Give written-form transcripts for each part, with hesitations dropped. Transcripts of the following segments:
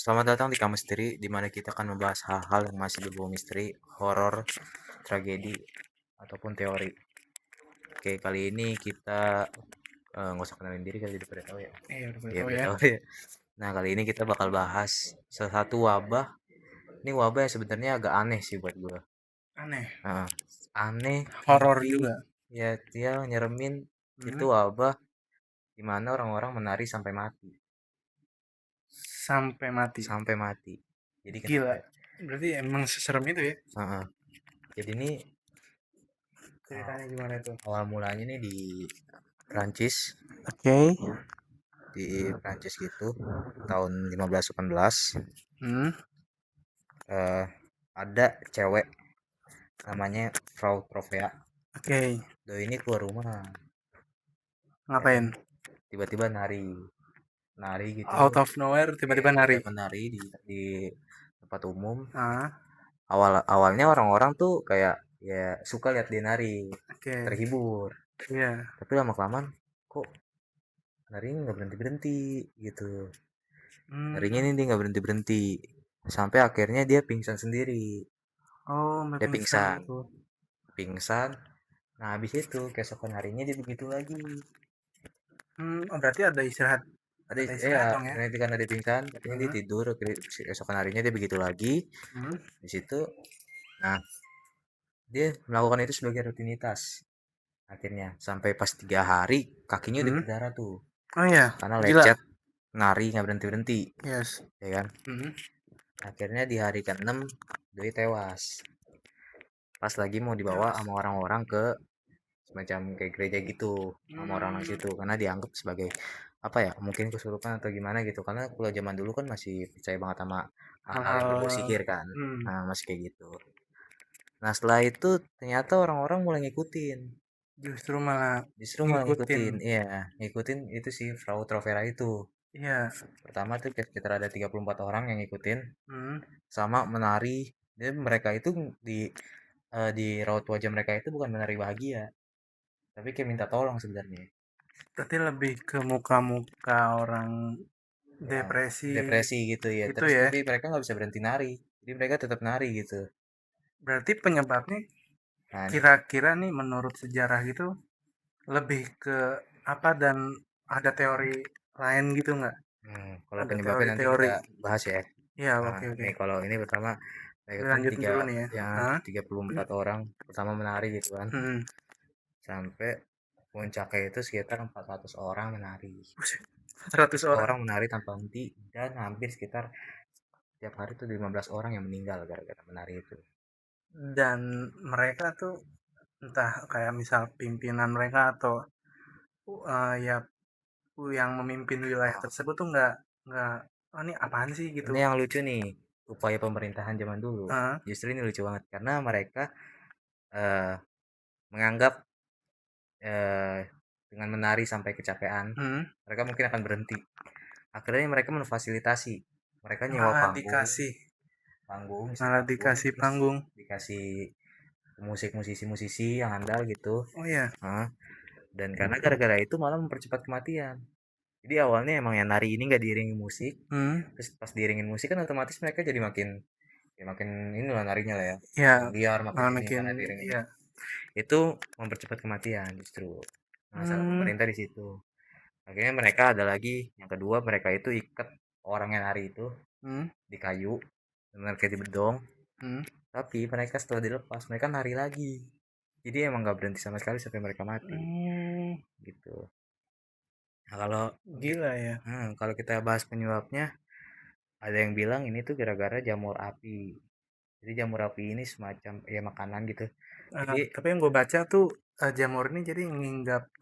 Selamat datang di Kamu Misteri, di mana kita akan membahas hal-hal yang masih berbau misteri, horor, tragedi, ataupun teori. Oke, kali ini kita nggak usah kenalin diri kali daripada tahu ya. Udah boleh Iya, tahu udah ya. tahu ya. Nah, kali ini kita bakal bahas salah satu wabah. Ini wabah yang sebenarnya agak aneh sih buat gue. Aneh, Nah, aneh, horor creepy, juga. ya dia nyeremin. Itu Hmm, wabah di mana orang-orang menari sampai mati. sampai mati. Sampai mati. Jadi kenapa Gila. ya? Berarti emang seserem itu ya? Heeh. Jadi ini Ceritanya gimana tuh? awal mulanya nih di Prancis, Oke. di Prancis gitu tahun 1518. Hmm, eh, ada cewek namanya Frau Trovea. oke. Do ini keluar rumah ya kan, Ngapain? tiba-tiba nari nari gitu. Out of nowhere Ya, tiba-tiba nari. dia menari di tempat umum. Ah, Awalnya orang-orang tuh kayak ya suka lihat dia nari, oke. terhibur. Iya. Tapi lama kelamaan kok narinya nggak berhenti berhenti gitu. Narinya Hmm. ini dia nggak berhenti berhenti sampai akhirnya dia pingsan sendiri. Oh, sampai Dia pingsan pingsan, gitu. pingsan. Nah, habis itu keesokan harinya dia begitu lagi. Oh, berarti ada istirahat. Ada Ada ya, istirahat dong ya? nanti karena dia pingsan, katanya dia Hmm. tidur, keesokan harinya dia begitu lagi. Hmm. Di situ, nah dia melakukan itu sebagai rutinitas. Akhirnya sampai pas 3 hari kakinya udah Hmm. berdarah tuh, Oh iya, karena lecet, gila. nari nggak berhenti berhenti, Yes. ya kan? Hmm. Akhirnya di hari ke-6 Doi tewas. Pas lagi mau dibawa Tewas. sama orang-orang ke semacam kayak gereja gitu, sama orang-orang Hmm. situ karena dianggap sebagai apa ya, mungkin kesurupan atau gimana gitu, karena kalau zaman dulu kan masih percaya banget sama hal-hal yang berbau Hal-hal. sihir kan. Hmm. Nah, masih kayak gitu. Nah, setelah itu ternyata orang-orang mulai ngikutin, Justru malah justru malah ngikutin. ngikutin, iya, ngikutin itu si Frau Trovera itu. Iya. Pertama tuh sekitar ada 34 orang yang ngikutin Hmm. sama menari. Dan mereka itu di raut wajah mereka itu bukan menari bahagia, tapi kayak minta tolong sebenarnya. Berarti lebih ke muka-muka orang Ya, depresi depresi gitu ya, gitu terus ya. tapi mereka nggak bisa berhenti nari, jadi mereka tetap nari gitu. Berarti penyebabnya Nah ini, kira-kira nih menurut sejarah gitu lebih ke apa dan ada teori lain gitu nggak? kalau Ada penyebabnya nanti kita teori-teori. bahas ya. Ya, Nah oke oke. ini kalau ini pertama mereka kan Dilanjutin tiga, dulu nih ya. yang Hah? 34 orang pertama menari gitu kan, Hmm. sampai puncaknya itu sekitar 400 orang menari. Buset, 100 400 orang. orang menari tanpa henti, dan hampir sekitar tiap hari itu 15 orang yang meninggal gara-gara menari itu. Dan mereka tuh entah kayak misal pimpinan mereka atau ya yang memimpin wilayah tersebut tuh nggak oh ini apaan sih gitu. Ini yang lucu nih, upaya pemerintahan zaman dulu. Heeh. Justru ini lucu banget karena mereka eh, menganggap eh, dengan menari sampai kecapean, Hmm. mereka mungkin akan berhenti. Akhirnya mereka memfasilitasi. Mereka nyewa Malah panggung, dikasih isi malah panggung, dikasih terus panggung. dikasih musisi-musisi yang andal gitu. Oh ya. Hah? Dan karena gara-gara itu malah mempercepat kematian. Jadi awalnya emang yang nari ini nggak diiringi musik, Hmm. terus pas diiringin musik kan otomatis mereka jadi makin, ya makin inilah narinya lah ya, Ya, makin liar, makin malah ini makin karena diiringin ya. itu mempercepat kematian justru. Nah, salah Hmm. pemerintah di situ. Akhirnya mereka ada lagi yang kedua, mereka itu ikat orang yang nari itu Hmm. di kayu, benar kayak di bedong. Hmm. Tapi mereka setelah dilepas, mereka nari lagi. Jadi emang nggak berhenti sama sekali sampai mereka mati, Hmm. gitu. Nah, kalau Gila ya. kalau kita bahas penyebabnya, ada yang bilang ini tuh gara-gara jamur api. Jadi jamur api ini semacam ya makanan gitu. Jadi Tapi yang gue baca tuh jamur ini jadi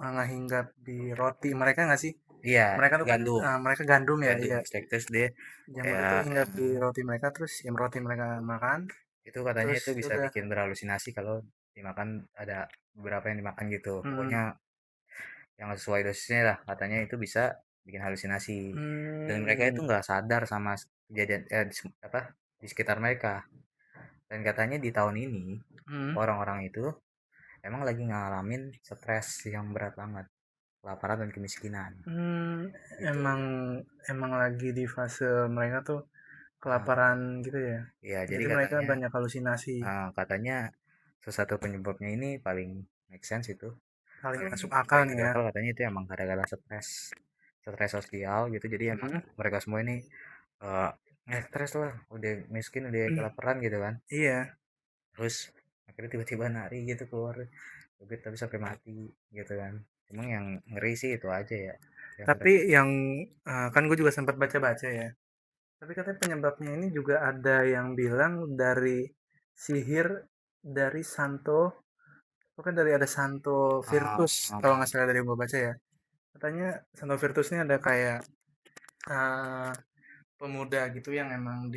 ngehinggap di roti mereka nggak sih? iya, Mereka tuh kan gandum, mereka gandum ya, gandum iya. mistektus dia Jamur itu kayak hinggap di roti mereka terus yang roti mereka makan itu katanya terus itu ya bisa udah. bikin berhalusinasi kalau dimakan, ada beberapa yang dimakan gitu. Hmm. Pokoknya yang sesuai dosisnya lah katanya itu bisa bikin halusinasi. Dan mereka itu Hmm. nggak sadar sama kejadian apa di sekitar mereka. Dan katanya di tahun ini Hmm. orang-orang itu emang lagi ngalamin stres yang berat banget, kelaparan dan kemiskinan Hmm. gitu. Emang emang lagi di fase mereka tuh Ah, kelaparan gitu ya. ya jadi Jadi mereka katanya banyak halusinasi. katanya salah satu penyebabnya ini paling make sense itu Paling masuk akal paling nih masuk ya. akal katanya itu emang gara-gara stres stres sosial gitu jadi emang Hmm. mereka semua ini eh stres lah udah miskin udah Hmm. kelaparan gitu kan Iya. terus akhirnya tiba-tiba nari gitu keluar duit tapi sampai mati gitu kan emang yang ngeri sih itu aja ya yang mereka Tapi yang kan gue juga sempat baca-baca ya. Tapi katanya penyebabnya ini juga ada yang bilang dari sihir dari Santo, bukan dari ada Santo ah, Virtus ah, kalau nggak salah dari yang gue baca ya. Katanya Santo Virtus ini ada kayak eh, pemuda gitu yang emang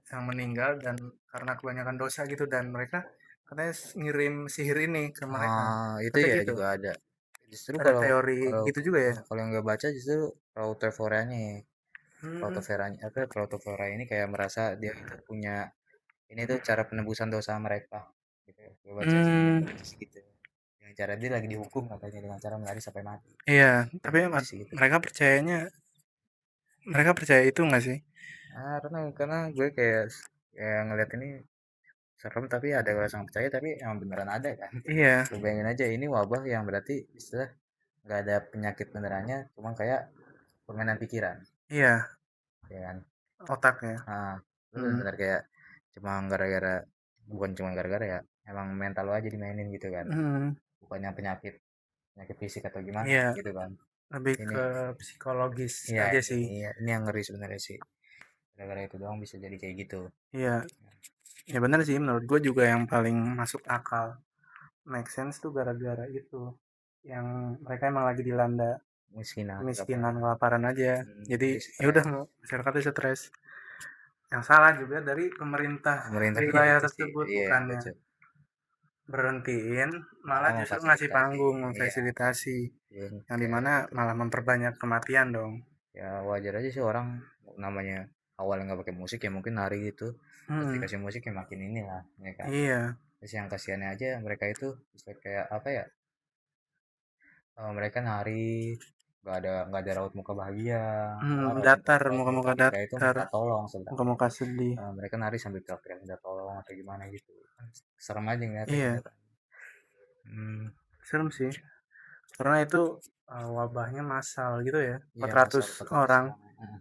yang meninggal dan karena kebanyakan dosa gitu dan mereka katanya ngirim sihir ini ke mereka. itu Katanya ya gitu. juga ada justru Ada kalau teori kalau gitu juga ya. kalau yang nggak baca justru Protoforanya ya. Hmm, Protoforanya apa Protofora ini kayak merasa dia itu punya ini tuh cara penebusan dosa mereka gitu ya. Gue hmm, baca sih gitu yang cara dia lagi dihukum katanya dengan cara menari sampai mati iya. Tapi baca sih gitu mereka percaya itu nggak sih? karena gue kayak ngeliat ini serem tapi ada rasa nggak percaya tapi emang beneran ada kan Iya, lu bayangin aja ini wabah yang berarti istilah nggak ada penyakit benerannya cuma kayak permainan pikiran iya. ya kan Otak ya. nah lu Hmm, bener-bener kayak cuma gara-gara bukan cuma gara-gara ya emang mental lo aja dimainin gitu kan hmm, bukannya penyakit penyakit fisik atau gimana iya. gitu kan Lebih ini ke psikologis iya aja ini sih. ini yang ngeri sebenarnya sih gara-gara itu doang bisa jadi kayak gitu Iya. Ya benar sih menurut gue juga yang paling masuk akal. Make sense tuh gara-gara itu. Yang mereka emang lagi dilanda miskinan kemiskinan, kelaparan kelaparan aja. Jadi jadi ya udah stres masyarakatnya stres. Yang salah juga dari pemerintah pemerintahnya wilayah itu sih tersebut iya bukannya betul berhentiin, malah malah justru ngasih memfasilitasi panggung, iya memfasilitasi. yang Yang kayak dimana malah memperbanyak kematian dong. ya wajar aja sih orang namanya awalnya nggak pakai musik ya mungkin nari gitu terus Hmm, dikasih musik ya makin inilah ya kan iya. terus yang kasihannya aja mereka itu bisa kayak apa ya mereka nari nggak ada raut muka bahagia malah raut muka Datar, raut muka muka-muka mereka itu datar, minta tolong sebenarnya muka-muka sedih. mereka nari sambil teriak-teriak minta tolong atau gimana gitu kan serem aja ngeliatnya Iya, gitu kan hmm, serem sih. Karena itu wabahnya massal gitu ya, iya 400 pasal 400 orang. orang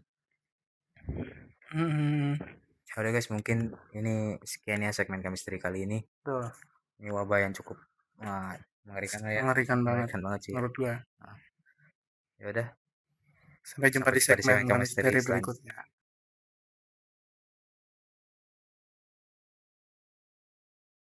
Hmm, ya udah guys mungkin ini sekian ya segmen chemistry kali ini tuh, ini wabah yang cukup uh, mengerikan lah ya mengerikan banget mengerikan banget sih ya menurut gua. nah, ya udah Sampai jumpa sampai di jumpa di segmen segmen kami chemistry dari berikutnya. selanjutnya